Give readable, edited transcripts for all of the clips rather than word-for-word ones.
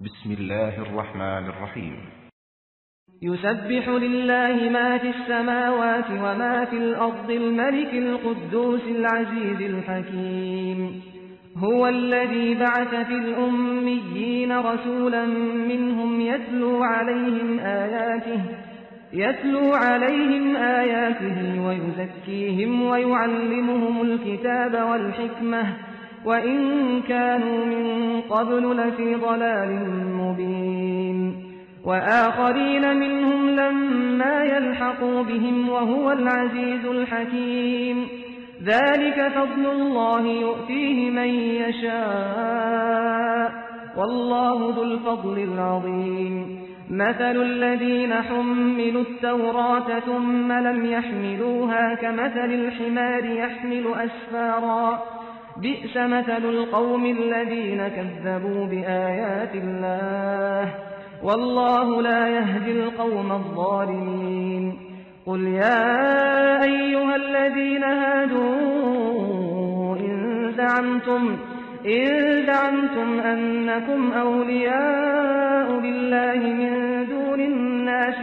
بسم الله الرحمن الرحيم يسبح لله ما في السماوات وما في الأرض الملك القدوس العزيز الحكيم هو الذي بعث في الأميين رسولا منهم يتلو عليهم آياته ويزكيهم ويعلمهم الكتاب والحكمة وإن كانوا من قبل لفي ضلال مبين وآخرين منهم لما يلحقوا بهم وهو العزيز الحكيم ذلك فضل الله يؤتيه من يشاء والله ذو الفضل العظيم مثل الذين حملوا التوراة ثم لم يحملوها كمثل الحمار يحمل أسفارا بئس مثل القوم الذين كذبوا بآيات الله والله لا يهدي القوم الظالمين قل يا أيها الذين هادوا إن زعمتم أنكم أولياء لله من دون الناس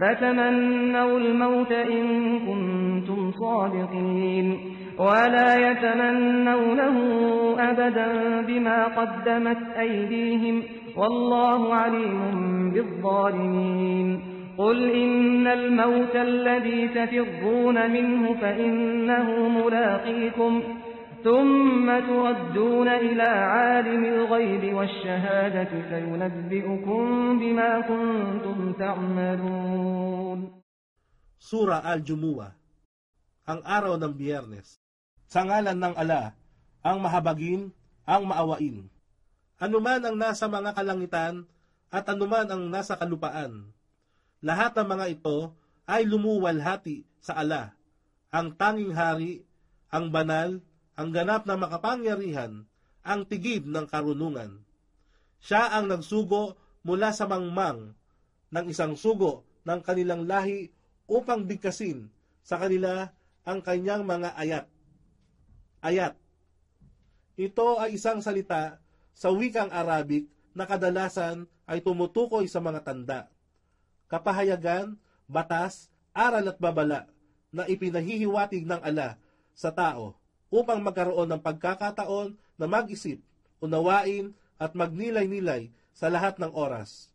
فتمنوا الموت إن كنتم صادقين ولا يتمنونه أبدا بما قدمت أيديهم والله عليم بالظالمين قل إن الموت الذي تفرون منه فإنه ملاقيكم ثم تردون إلى عالم الغيب والشهادة فينبئكم بما كنتم تعملون. Sura Al-Jumu'ah, ang araw ng Biyernes. Sa ngalan ng Ala, ang mahabagin, ang maawain. Anuman ang nasa mga kalangitan at anuman ang nasa kalupaan. Lahat ng mga ito ay lumuwalhati sa Ala, ang tanging hari, ang banal, ang ganap na makapangyarihan, ang tigib ng karunungan. Siya ang nagsugo mula sa mangmang ng isang sugo ng kanilang lahi upang bigkasin sa kanila ang kanyang mga ayat. Ayat. Ito ay isang salita sa wikang Arabic na kadalasan ay tumutukoy sa mga tanda, kapahayagan, batas, aral at babala na ipinahihiwatig ng Ala sa tao upang magkaroon ng pagkakataon na mag-isip, unawain at magnilay-nilay sa lahat ng oras.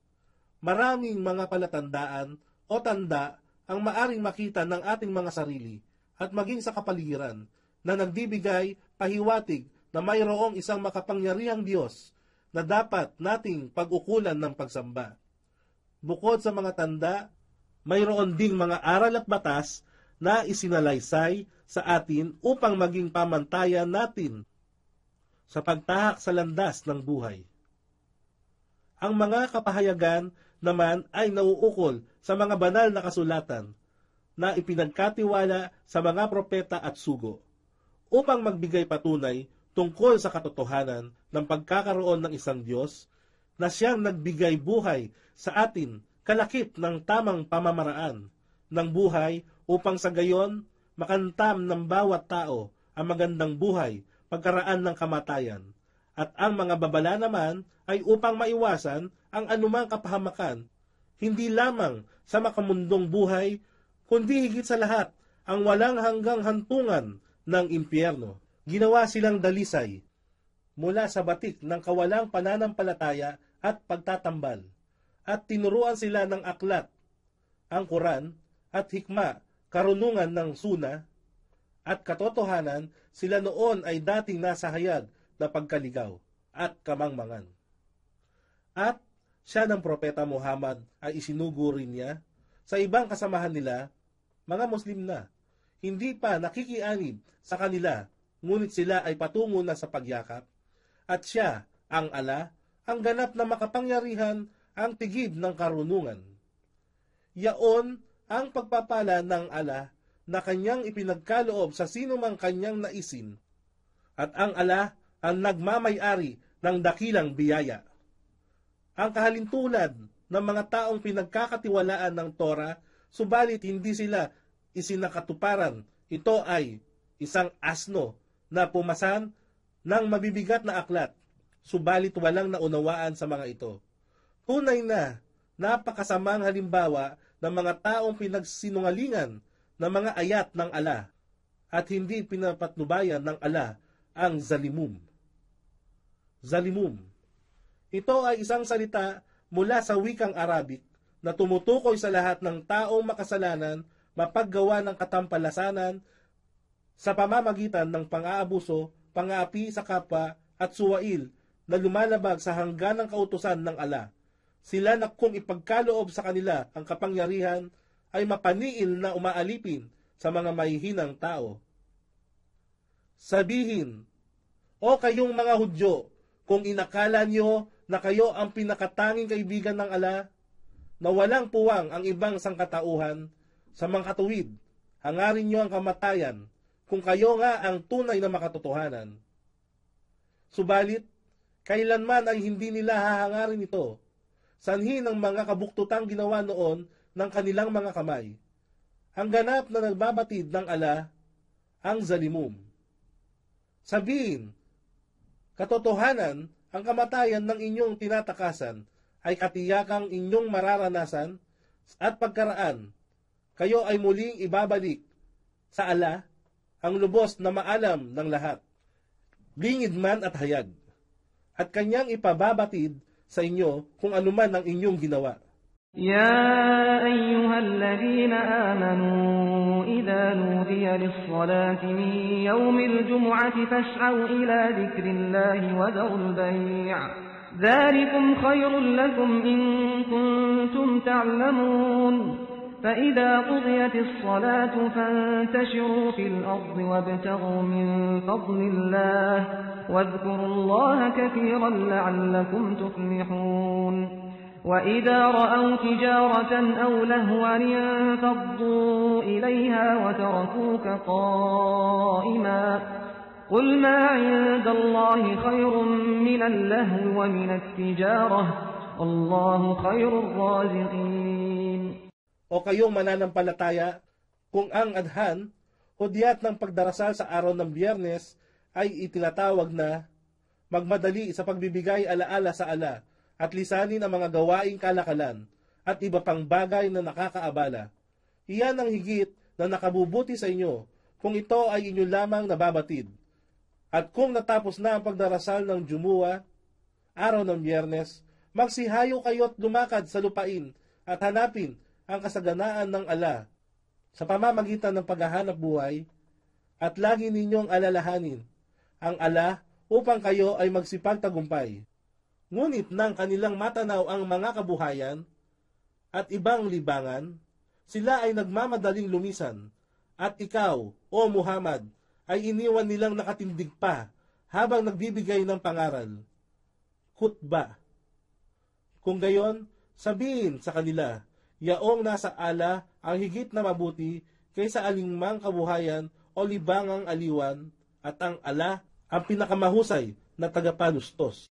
Maraming mga palatandaan o tanda ang maaring makita ng ating mga sarili at maging sa kapaligiran na nagbibigay pahiwatig na mayroong isang makapangyarihang Diyos na dapat nating pag-ukulan ng pagsamba. Bukod sa mga tanda, mayroon ding mga aral at batas na isinalaysay sa atin upang maging pamantayan natin sa pagtahak sa landas ng buhay. Ang mga kapahayagan naman ay nauukol sa mga banal na kasulatan na ipinagkatiwala sa mga propeta at sugo upang magbigay patunay tungkol sa katotohanan ng pagkakaroon ng isang Diyos na siyang nagbigay buhay sa atin kalakip ng tamang pamamaraan ng buhay upang sa gayon makantam ng bawat tao ang magandang buhay pagkaraan ng kamatayan, at ang mga babala naman ay upang maiwasan ang anumang kapahamakan, hindi lamang sa makamundong buhay, kundi higit sa lahat ang walang hanggang hantungan ng impyerno. Ginawa silang dalisay mula sa batik ng kawalang pananampalataya at pagtatambal, at tinuruan sila ng aklat, ang Quran at hikma, karunungan ng suna, at katotohanan. Sila noon ay dating nasa hayag na pagkaligaw at kamangmangan. At siya ng propeta Muhammad ay isinugo rin niya sa ibang kasamahan nila, mga Muslim na, hindi pa nakikianib sa kanila, ngunit sila ay patungo na sa pagyakap, at siya, ang Ala, ang ganap na makapangyarihan, ang tigib ng karunungan. Yaon ang pagpapala ng Ala na kanyang ipinagkaloob sa sinumang kanyang naisin, at ang Ala ang nagmamay-ari ng dakilang biyaya. Ang kahalintulad ng mga taong pinagkakatiwalaan ng Torah, subalit hindi sila isinakatuparan. Ito ay isang asno na pumasan ng mabibigat na aklat, subalit walang naunawaan sa mga ito. Tunay na napakasamang halimbawa ng mga taong pinagsinungalingan ng mga ayat ng ala at hindi pinapatnubayan ng ala ang zalimum. Zalimum. Ito ay isang salita mula sa wikang Arabic na tumutukoy sa lahat ng taong makasalanan mapaggawa ng katampalasanan sa pamamagitan ng pang-aabuso, pang-aapi sa kapwa at suwail na lumalabag sa hangganang kautusan ng ala. Sila na kung ipagkaloob sa kanila ang kapangyarihan ay mapaniil na umaalipin sa mga mahihinang tao. Sabihin, o kayong mga Hudyo, kung inakala nyo na kayo ang pinakatanging kaibigan ng ala, na walang puwang ang ibang sangkatauhan, sa mga katuwid, hangarin nyo ang kamatayan, kung kayo nga ang tunay na makatotohanan. Subalit, kailanman ay hindi nila hahangarin ito, sanhi ng mga kabuktutang ginawa noon ng kanilang mga kamay. Ang ganap na nagbabatid ng ala, ang zalimum. Sabihin, katotohanan, ang kamatayan ng inyong tinatakasan ay katiyakang inyong mararanasan at pagkaraan, kayo ay muling ibabalik sa ala, ang lubos na maalam ng lahat, lingid man at hayag, at kanyang ipababatid sa inyo kung anuman ang inyong ginawa. يا أيها الذين آمنوا إذا نودي للصلاة من يوم الجمعة فاسعوا إلى ذكر الله وذروا البيع ذلكم خير لكم إن كنتم تعلمون فإذا قضيت الصلاة فانتشروا في الأرض وابتغوا من فضل الله واذكروا الله كثيرا لعلكم تفلحون وإذا رأوا تجارة أو لهوا انفضوا إليها وتركوك قائما قل ما عند الله خير من اللهو ومن التجارة والله خير الرازقين. O kayong mananampalataya, kung ang adhan, hudyat ng pagdarasal sa araw ng Biyernes ay itinatawag na magmadali sa pagbibigay alaala sa ala at lisanin ang mga gawaing kalakalan at iba pang bagay na nakakaabala. Iyan ang higit na nakabubuti sa inyo kung ito ay inyo lamang nababatid. At kung natapos na ang pagdarasal ng Jumu'ah, araw ng Biyernes, magsihayo kayo at lumakad sa lupain at hanapin ang kasaganaan ng ala sa pamamagitan ng paghahanap buhay at lagi ninyong alalahanin ang ala upang kayo ay magsipagtagumpay. Ngunit nang kanilang matanaw ang mga kabuhayan at ibang libangan, sila ay nagmamadaling lumisan at ikaw, O Muhammad, ay iniwan nilang nakatindig pa habang nagbibigay ng pangaral. Khutbah. Kung gayon, sabihin sa kanila, yaong nasa ala ang higit na mabuti kaysa alingmang kabuhayan o libangang aliwan at ang ala ang pinakamahusay na tagapanustos.